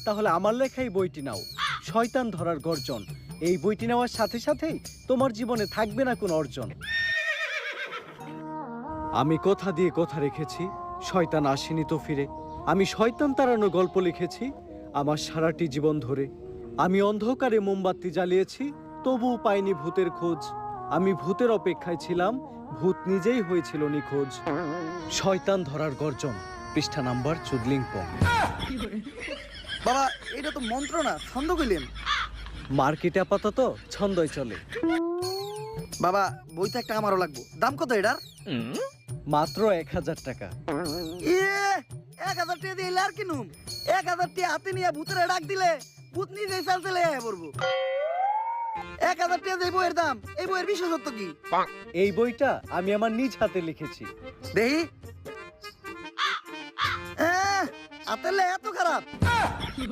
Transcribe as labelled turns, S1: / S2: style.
S1: তাহলে আমার লেখাই বইটি নাও, শয়তান ধরার গর্জন। এই বইটি নেওয়ার সাথে সাথেই তোমার জীবনে থাকবে না কোনো অর্জন। আমি কথা দিয়ে কথা রেখেছি, শয়তান আসেনি তো ফিরে। আমি শয়তান তাড়ানো গল্প লিখেছি আমার সারাটি জীবন ধরে। আমি অন্ধকারে মোমবাতি জ্বালিয়েছি, তবুও পাইনি ভূতের খোঁজ। আমি ভূতের অপেক্ষায় ছিলাম, ভূত নিজেই হয়েছিল নিখোঁজ। শয়তান ধরার গর্জন, পৃষ্ঠা নাম্বার চুদলিংপং।
S2: বাবা এটা তো মন্ত্র না, ছন্দ কইলেন।
S1: মার্কেটে আপাতত ছন্দই চলে।
S2: বাবা বই তো একটা আমারও লাগবো, দাম কত এটার?
S1: মাত্র 1000 টাকা।
S2: 1000 টাকা দিয়ে আর কিনুম? 1000 টাকা হাতে নিয়ে ভূতের ডাক দিলে ভূত নিজেই চাল চলে আয় পড়বো। 1000 টাকা দিয়ে বইয়ের দাম, এই বইয়ের বিশেষত্ব কি?
S1: এই বইটা আমি আমার নিজ হাতে লিখেছি।
S2: দেহি হাতের লে এত খারাপ?